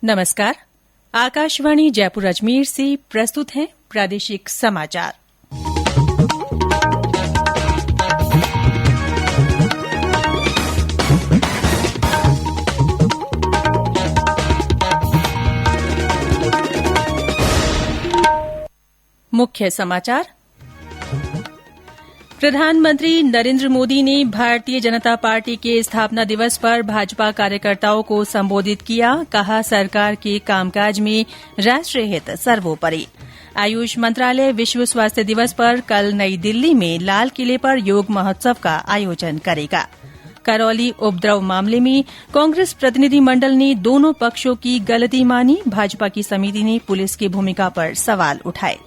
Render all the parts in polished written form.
नमस्कार। आकाशवाणी जयपुर अजमेर से प्रस्तुत है प्रादेशिक समाचार। मुख्य समाचार। प्रधानमंत्री नरेंद्र मोदी ने भारतीय जनता पार्टी के स्थापना दिवस पर भाजपा कार्यकर्ताओं को संबोधित किया। कहा, सरकार के कामकाज में राष्ट्रीय हित सर्वोपरि। आयुष मंत्रालय विश्व स्वास्थ्य दिवस पर कल नई दिल्ली में लाल किले पर योग महोत्सव का आयोजन करेगा। करौली उपद्रव मामले में कांग्रेस प्रतिनिधि मंडल ने दोनों पक्षों की गलती मानी। भाजपा की समिति ने पुलिस की भूमिका पर सवाल उठाए।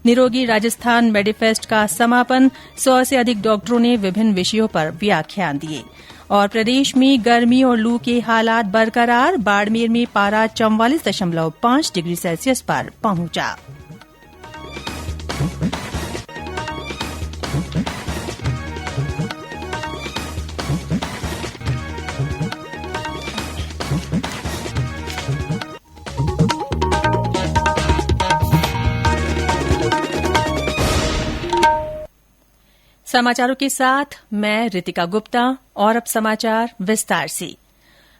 निरोगी राजस्थान मेडिफेस्ट का समापन। 100 से अधिक डॉक्टरों ने विभिन्न विषयों पर व्याख्यान दिए। और प्रदेश में गर्मी और लू के हालात बरकरार। बाड़मेर में पारा 44.5 डिग्री सेल्सियस पर पहुंचा। समाचारों के साथ मैं रितिका गुप्ता। और अब समाचार विस्तार से।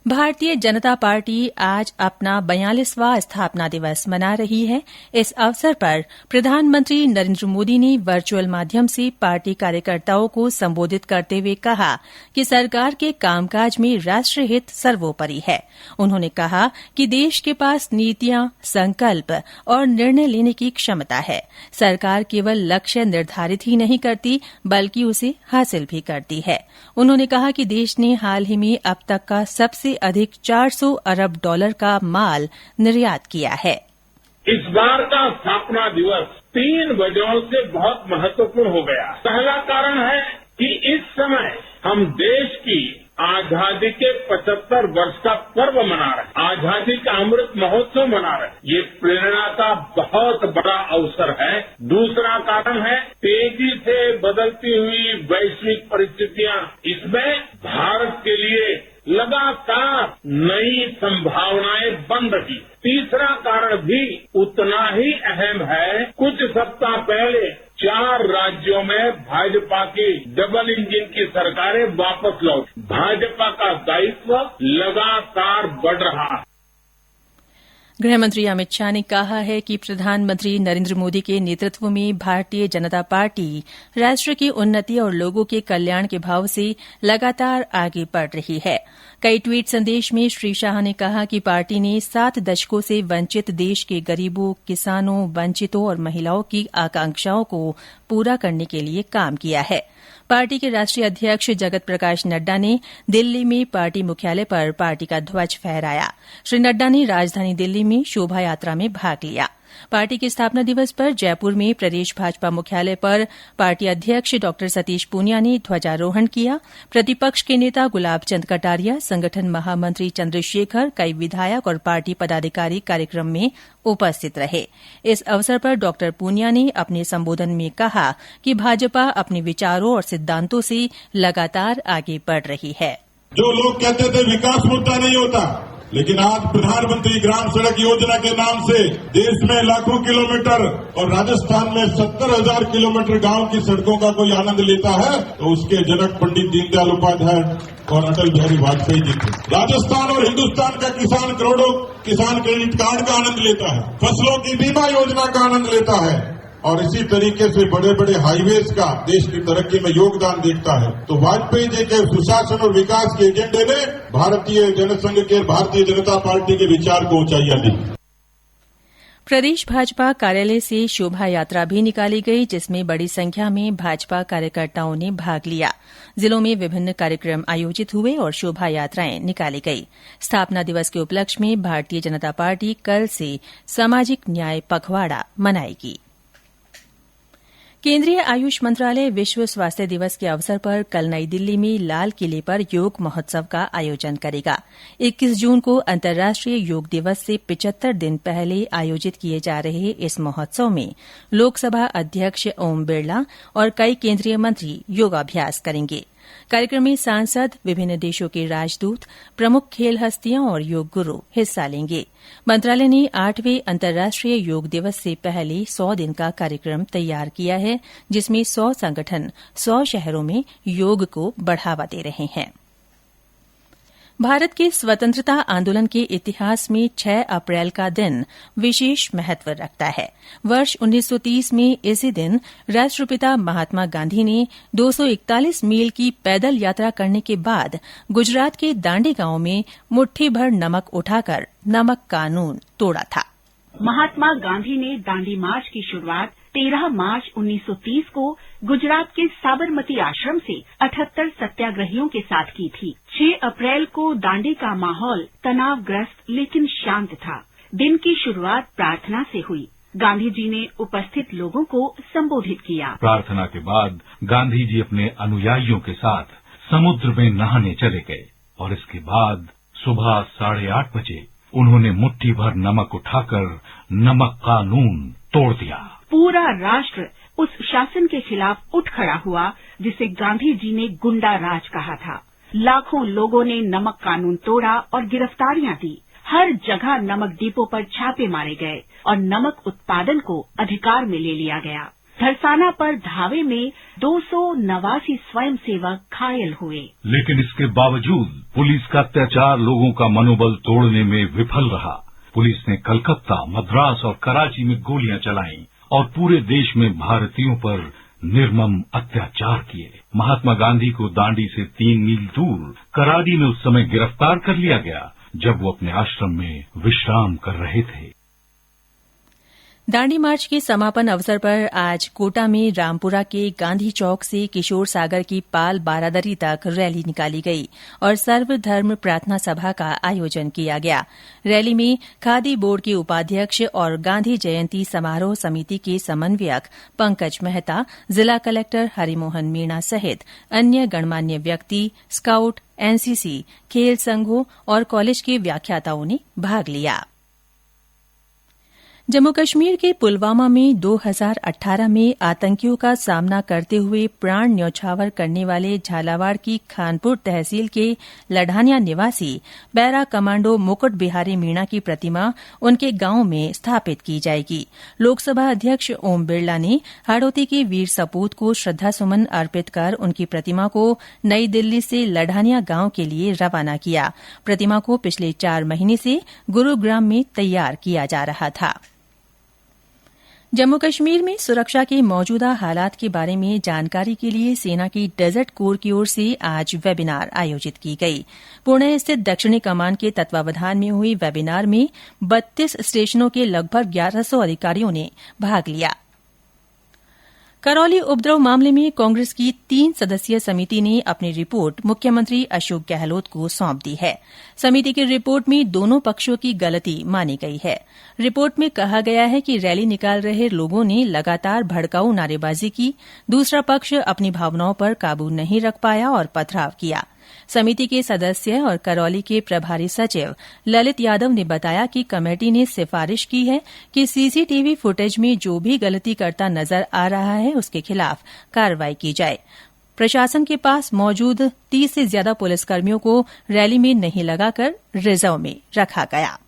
भारतीय जनता पार्टी आज अपना 42वां स्थापना दिवस मना रही है। इस अवसर पर प्रधानमंत्री नरेंद्र मोदी ने वर्चुअल माध्यम से पार्टी कार्यकर्ताओं को संबोधित करते हुए कहा कि सरकार के कामकाज में राष्ट्रीय हित सर्वोपरि है। उन्होंने कहा कि देश के पास नीतियां, संकल्प और निर्णय लेने की क्षमता है। सरकार केवल लक्ष्य निर्धारित ही नहीं करती बल्कि उसे हासिल भी करती है। उन्होंने कहा कि देश ने हाल ही में अब तक का सबसे अधिक 400 अरब डॉलर का माल निर्यात किया है। इस बार का स्थापना दिवस 3 वजहों से बहुत महत्वपूर्ण हो गया। पहला कारण है कि इस समय हम देश की आजादी के 75 वर्ष का पर्व मना रहे हैं। आजादी का अमृत महोत्सव मना रहे हैं। ये प्रेरणा का बहुत बड़ा अवसर है। दूसरा कारण है तेजी से बदलती हुई वैश्विक परिस्थितियां। इसमें भारत के लिए लगातार नई संभावनाएं बन रही। तीसरा कारण भी उतना ही अहम है। कुछ सप्ताह पहले 4 राज्यों में भाजपा की डबल इंजन की सरकारें वापस लौटी। भाजपा का दायित्व लगातार बढ़ रहा है। गृहमंत्री अमित शाह ने कहा है कि प्रधानमंत्री नरेंद्र मोदी के नेतृत्व में भारतीय जनता पार्टी राष्ट्र की उन्नति और लोगों के कल्याण के भाव से लगातार आगे बढ़ रही है। कई ट्वीट संदेश में श्री शाह ने कहा कि पार्टी ने 7 दशकों से वंचित देश के गरीबों, किसानों, वंचितों और महिलाओं की आकांक्षाओं को पूरा करने के लिए काम किया है। पार्टी के राष्ट्रीय अध्यक्ष जगत प्रकाश नड्डा ने दिल्ली में पार्टी मुख्यालय पर पार्टी का ध्वज फहराया। श्री नड्डा ने राजधानी दिल्ली में शोभा यात्रा में भाग लिया। पार्टी के स्थापना दिवस पर जयपुर में प्रदेश भाजपा मुख्यालय पर पार्टी अध्यक्ष डॉ सतीश पूनिया ने ध्वजारोहण किया। प्रतिपक्ष के नेता गुलाब चंद कटारिया, संगठन महामंत्री चंद्रशेखर, कई विधायक और पार्टी पदाधिकारी कार्यक्रम में उपस्थित रहे। इस अवसर पर डॉ पूनिया ने अपने संबोधन में कहा कि भाजपा अपने विचारों और सिद्धांतों से लगातार आगे बढ़ रही है। जो लोग कहते थे विकास मुद्दा नहीं होता, लेकिन आज प्रधानमंत्री ग्राम सड़क योजना के नाम से देश में लाखों किलोमीटर और राजस्थान में 70,000 किलोमीटर गांव की सड़कों का कोई आनंद लेता है तो उसके जनक पंडित दीनदयाल उपाध्याय और अटल बिहारी वाजपेयी जी थे। राजस्थान और हिंदुस्तान का किसान करोड़ों किसान क्रेडिट कार्ड का आनंद लेता है, फसलों की बीमा योजना का आनंद लेता है और इसी तरीके से बड़े बड़े हाईवेज का देश की तरक्की में योगदान देखता है। तो वाजपेयी जी के सुशासन और विकास के एजेंडे ने भारतीय जनसंघ के भारतीय जनता पार्टी के विचार को ऊंचाइयां दी। प्रदेश भाजपा कार्यालय से शोभा यात्रा भी निकाली गई, जिसमें बड़ी संख्या में भाजपा कार्यकर्ताओं ने भाग लिया। जिलों में विभिन्न कार्यक्रम आयोजित हुए और शोभा यात्राएं निकाली गई। स्थापना दिवस के उपलक्ष्य में भारतीय जनता पार्टी कल से सामाजिक न्याय पखवाड़ा मनाएगी। केंद्रीय आयुष मंत्रालय विश्व स्वास्थ्य दिवस के अवसर पर कल नई दिल्ली में लाल किले पर योग महोत्सव का आयोजन करेगा। 21 जून को अंतर्राष्ट्रीय योग दिवस से 75 दिन पहले आयोजित किए जा रहे इस महोत्सव में लोकसभा अध्यक्ष ओम बिरला और कई केंद्रीय मंत्री योगाभ्यास करेंगे। कार्यक्रम में सांसद, विभिन्न देशों के राजदूत, प्रमुख खेल हस्तियां और योग गुरु हिस्सा लेंगे। मंत्रालय ने 8वें अंतर्राष्ट्रीय योग दिवस से पहले 100 दिन का कार्यक्रम तैयार किया है, जिसमें 100 संगठन 100 शहरों में योग को बढ़ावा दे रहे हैं। भारत के स्वतंत्रता आंदोलन के इतिहास में 6 अप्रैल का दिन विशेष महत्व रखता है। वर्ष 1930 में इसी दिन राष्ट्रपिता महात्मा गांधी ने 241 मील की पैदल यात्रा करने के बाद गुजरात के दांडी गांव में मुट्ठी भर नमक उठाकर नमक कानून तोड़ा था। महात्मा गांधी ने दांडी मार्च की शुरुआत 13 मार्च 1930 को गुजरात के साबरमती आश्रम से 78 सत्याग्रहियों के साथ की थी। 6 अप्रैल को दांडी का माहौल तनावग्रस्त लेकिन शांत था। दिन की शुरुआत प्रार्थना से हुई। गांधी जी ने उपस्थित लोगों को संबोधित किया। प्रार्थना के बाद गांधी जी अपने अनुयायियों के साथ समुद्र में नहाने चले गए और इसके बाद सुबह 8:30 बजे उन्होंने मुट्ठी भर नमक उठाकर नमक कानून तोड़ दिया। पूरा राष्ट्र उस शासन के खिलाफ उठ खड़ा हुआ जिसे गांधी जी ने गुंडा राज कहा था। लाखों लोगों ने नमक कानून तोड़ा और गिरफ्तारियां दी। हर जगह नमक डिपो पर छापे मारे गए और नमक उत्पादन को अधिकार में ले लिया गया। धरसाना पर धावे में 289 स्वयंसेवक घायल हुए। लेकिन इसके बावजूद पुलिस का अत्याचार लोगों का मनोबल तोड़ने में विफल रहा। पुलिस ने कलकत्ता, मद्रास और कराची में गोलियां चलाईं और पूरे देश में भारतीयों पर निर्मम अत्याचार किए। महात्मा गांधी को दांडी से 3 मील दूर करारी में उस समय गिरफ्तार कर लिया गया जब वो अपने आश्रम में विश्राम कर रहे थे। दांडी मार्च के समापन अवसर पर आज कोटा में रामपुरा के गांधी चौक से किशोर सागर की पाल बारादरी तक रैली निकाली गई और सर्वधर्म प्रार्थना सभा का आयोजन किया गया। रैली में खादी बोर्ड के उपाध्यक्ष और गांधी जयंती समारोह समिति के समन्वयक पंकज मेहता, जिला कलेक्टर हरिमोहन मीणा सहित अन्य गणमान्य व्यक्ति, स्काउट, एनसीसी, खेल संघों और कॉलेज के व्याख्याताओं ने भाग लिया। जम्मू कश्मीर के पुलवामा में 2018 में आतंकियों का सामना करते हुए प्राण न्यौछावर करने वाले झालावाड़ की खानपुर तहसील के लढ़ानिया निवासी बैरा कमांडो मुकुट बिहारी मीणा की प्रतिमा उनके गांव में स्थापित की जाएगी। लोकसभा अध्यक्ष ओम बिरला ने हाड़ौती के वीर सपूत को श्रद्धासुमन अर्पित कर उनकी प्रतिमा को नई दिल्ली से लढ़ानिया गांव के लिए रवाना किया। प्रतिमा को पिछले 4 महीने से गुरुग्राम में तैयार किया जा रहा था। जम्मू कश्मीर में सुरक्षा के मौजूदा हालात के बारे में जानकारी के लिए सेना की डेजर्ट कोर की ओर से आज वेबिनार आयोजित की गई। पुणे स्थित दक्षिणी कमान के तत्वावधान में हुई वेबिनार में 32 स्टेशनों के लगभग 1100 अधिकारियों ने भाग लिया। करौली उपद्रव मामले में कांग्रेस की 3 सदस्यीय समिति ने अपनी रिपोर्ट मुख्यमंत्री अशोक गहलोत को सौंप दी है। समिति की रिपोर्ट में दोनों पक्षों की गलती मानी गई है। रिपोर्ट में कहा गया है कि रैली निकाल रहे लोगों ने लगातार भड़काऊ नारेबाजी की, दूसरा पक्ष अपनी भावनाओं पर काबू नहीं रख पाया और पथराव किया। समिति के सदस्य और करौली के प्रभारी सचिव ललित यादव ने बताया कि कमेटी ने सिफारिश की है कि सीसीटीवी फुटेज में जो भी गलती करता नजर आ रहा है उसके खिलाफ कार्रवाई की जाए। प्रशासन के पास मौजूद 30 से ज्यादा पुलिसकर्मियों को रैली में नहीं लगाकर रिजर्व में रखा गया।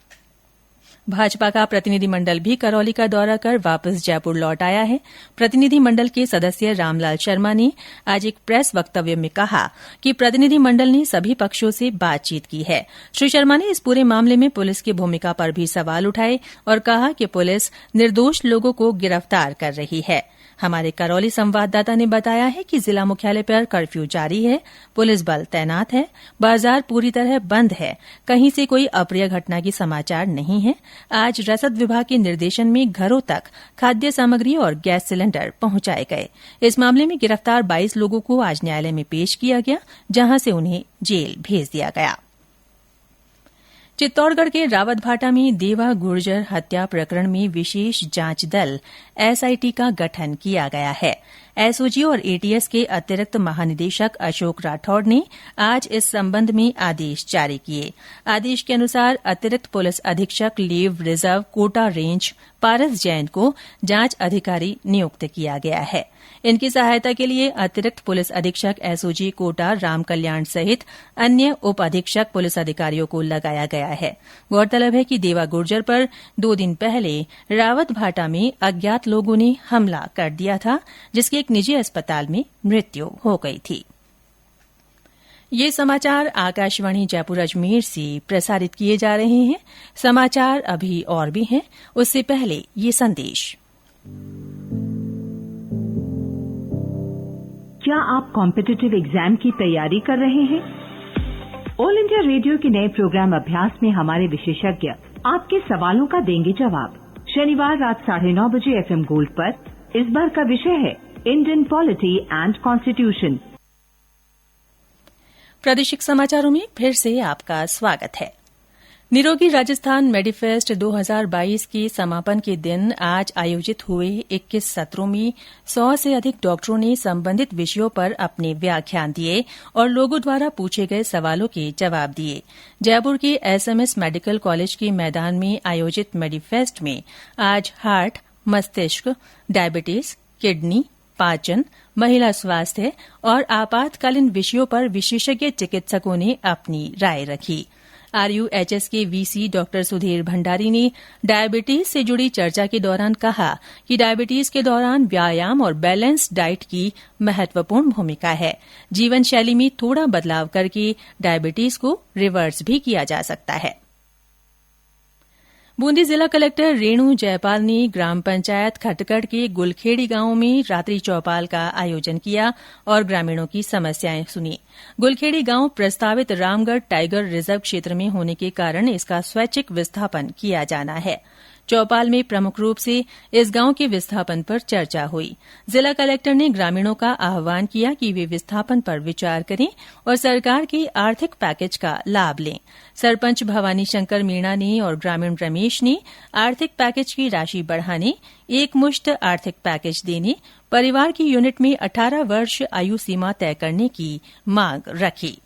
भाजपा का प्रतिनिधिमंडल भी करौली का दौरा कर वापस जयपुर लौट आया है। प्रतिनिधिमंडल के सदस्य रामलाल शर्मा ने आज एक प्रेस वक्तव्य में कहा कि प्रतिनिधिमंडल ने सभी पक्षों से बातचीत की है। श्री शर्मा ने इस पूरे मामले में पुलिस की भूमिका पर भी सवाल उठाए और कहा कि पुलिस निर्दोष लोगों को गिरफ्तार कर रही है। हमारे करौली संवाददाता ने बताया है कि जिला मुख्यालय पर कर्फ्यू जारी है, पुलिस बल तैनात है, बाजार पूरी तरह बंद है, कहीं से कोई अप्रिय घटना की समाचार नहीं है। आज रसद विभाग के निर्देशन में घरों तक खाद्य सामग्री और गैस सिलेंडर पहुंचाए गए। इस मामले में गिरफ्तार 22 लोगों को आज न्यायालय में पेश किया गया, जहां से उन्हें जेल भेज दिया गया। चित्तौड़गढ़ के रावतभाटा में देवा गुर्जर हत्या प्रकरण में विशेष जांच दल एसआईटी का गठन किया गया है। एसओजी और एटीएस के अतिरिक्त महानिदेशक अशोक राठौड़ ने आज इस संबंध में आदेश जारी किए। आदेश के अनुसार अतिरिक्त पुलिस अधीक्षक leave reserve Kota range Paras Jain को जांच अधिकारी नियुक्त किया गया है। इनकी सहायता के लिए अतिरिक्त पुलिस अधीक्षक एसओजी कोटा राम कल्याण सहित अन्य उप अधीक्षक पुलिस अधिकारियों को लगाया गया है। गौरतलब है कि देवा गुर्जर पर 2 दिन पहले रावत भाटा में अज्ञात लोगों ने हमला कर दिया था, जिसकी एक निजी अस्पताल में मृत्यु हो गई थी। ये समाचार आकाशवाणी जयपुर अजमेर से प्रसारित किए जा रहे हैं। समाचार अभी और भी हैं, उससे पहले ये संदेश। क्या आप कॉम्पिटिटिव एग्जाम की तैयारी कर रहे हैं? ऑल इंडिया रेडियो के नए प्रोग्राम अभ्यास में हमारे विशेषज्ञ आपके सवालों का देंगे जवाब। शनिवार रात 9:30 बजे FM गोल्ड पर। इस बार का विषय है इंडियन पॉलिटी एंड कॉन्स्टिट्यूशन। प्रादेशिक समाचारों में फिर से आपका स्वागत है। निरोगी राजस्थान मेडिफेस्ट 2022 के समापन के दिन आज आयोजित हुए 21 सत्रों में 100 से अधिक डॉक्टरों ने संबंधित विषयों पर अपने व्याख्यान दिए और लोगों द्वारा पूछे गए सवालों के जवाब दिए। जयपुर के एसएमएस मेडिकल कॉलेज के मैदान में आयोजित मेडिफेस्ट में आज हार्ट, मस्तिष्क, डायबिटीज, किडनी, पाचन, महिला स्वास्थ्य और आपातकालीन विषयों पर विशेषज्ञ चिकित्सकों ने अपनी राय रखी। आरयूएचएस के वीसी डॉ सुधीर भंडारी ने डायबिटीज से जुड़ी चर्चा के दौरान कहा कि डायबिटीज के दौरान व्यायाम और बैलेंस्ड डाइट की महत्वपूर्ण भूमिका है। जीवन शैली में थोड़ा बदलाव करके डायबिटीज को रिवर्स भी किया जा सकता है। बूंदी जिला कलेक्टर रेणु जयपाल ने ग्राम पंचायत खटगढ़ के गुलखेड़ी गांव में रात्रि चौपाल का आयोजन किया और ग्रामीणों की समस्याएं सुनी। गुलखेड़ी गांव प्रस्तावित रामगढ़ टाइगर रिजर्व क्षेत्र में होने के कारण इसका स्वैच्छिक विस्थापन किया जाना है। चौपाल में प्रमुख रूप से इस गांव के विस्थापन पर चर्चा हुई। जिला कलेक्टर ने ग्रामीणों का आह्वान किया कि वे विस्थापन पर विचार करें और सरकार के आर्थिक पैकेज का लाभ लें। सरपंच भवानी शंकर मीणा ने और ग्रामीण रमेश ने आर्थिक पैकेज की राशि बढ़ाने, एकमुश्त आर्थिक पैकेज देने, परिवार की यूनिट में 18 वर्ष आयु सीमा तय करने की मांग रखी।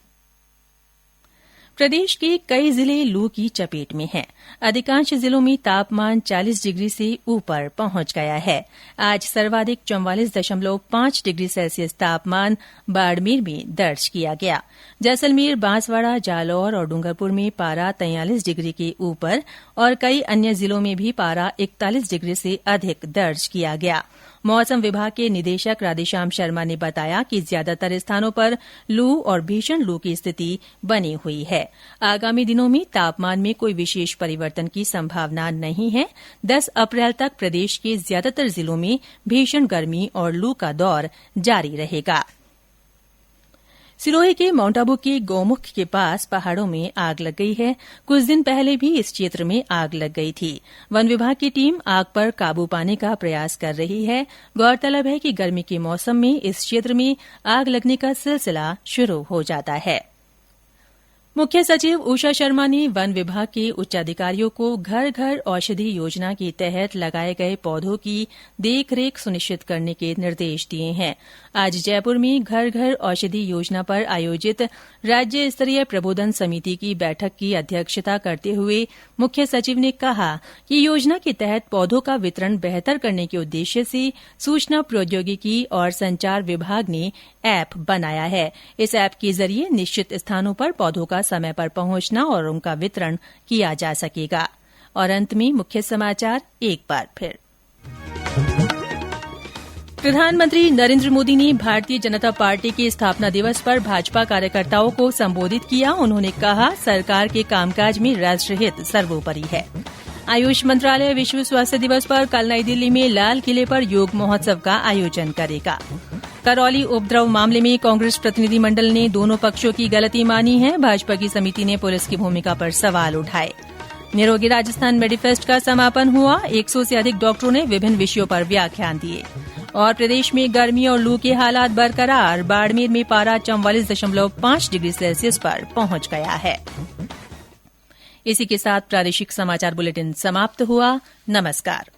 प्रदेश के कई जिले लू की चपेट में हैं। अधिकांश जिलों में तापमान 40 डिग्री से ऊपर पहुंच गया है। आज सर्वाधिक 44.5 डिग्री सेल्सियस तापमान बाड़मेर में दर्ज किया गया। जैसलमेर, बांसवाड़ा, जालौर और डूंगरपुर में पारा 43 डिग्री के ऊपर और कई अन्य जिलों में भी पारा 41 डिग्री से अधिक दर्ज किया गया। मौसम विभाग के निदेशक राधेश्याम शर्मा ने बताया कि ज्यादातर स्थानों पर लू और भीषण लू की स्थिति बनी हुई है। आगामी दिनों में तापमान में कोई विशेष परिवर्तन की संभावना नहीं है। 10 अप्रैल तक प्रदेश के ज्यादातर जिलों में भीषण गर्मी और लू का दौर जारी रहेगा। सिरोही के माउंट आबू के गौमुख के पास पहाड़ों में आग लग गई है। कुछ दिन पहले भी इस क्षेत्र में आग लग गई थी। वन विभाग की टीम आग पर काबू पाने का प्रयास कर रही है। गौरतलब है कि गर्मी के मौसम में इस क्षेत्र में आग लगने का सिलसिला शुरू हो जाता है। मुख्य सचिव उषा शर्मा ने वन विभाग के उच्च अधिकारियों को घर घर औषधि योजना के तहत लगाए गए पौधों की देखरेख सुनिश्चित करने के निर्देश दिए हैं। आज जयपुर में घर घर औषधि योजना पर आयोजित राज्य स्तरीय प्रबोधन समिति की बैठक की अध्यक्षता करते हुए मुख्य सचिव ने कहा कि योजना के तहत पौधों का वितरण बेहतर करने के उद्देश्य से सूचना प्रौद्योगिकी और संचार विभाग ने ऐप बनाया है। इस ऐप के जरिए निश्चित स्थानों पर पौधों का समय पर पहुंचना और उनका वितरण किया जा सकेगा। और अंत में मुख्य समाचार एक बार फिर। प्रधानमंत्री नरेंद्र मोदी ने भारतीय जनता पार्टी के स्थापना दिवस पर भाजपा कार्यकर्ताओं को संबोधित किया। उन्होंने कहा, सरकार के कामकाज में राष्ट्रहित सर्वोपरि है। आयुष मंत्रालय विश्व स्वास्थ्य दिवस पर कल नई दिल्ली में लाल किले पर योग महोत्सव का आयोजन करेगा। करौली उपद्रव मामले में कांग्रेस प्रतिनिधिमंडल ने दोनों पक्षों की गलती मानी है। भाजपा की समिति ने पुलिस की भूमिका पर सवाल उठाए। निरोगी राजस्थान मेडिफेस्ट का समापन हुआ। 100 से अधिक डॉक्टरों ने विभिन्न विषयों पर व्याख्यान दिए। और प्रदेश में गर्मी और लू के हालात बरकरार। बाड़मेर में पारा 44.5 डिग्री सेल्सियस पर पहुंच गया है। इसी के साथ प्रादेशिक समाचार बुलेटिन समाप्त हुआ। नमस्कार।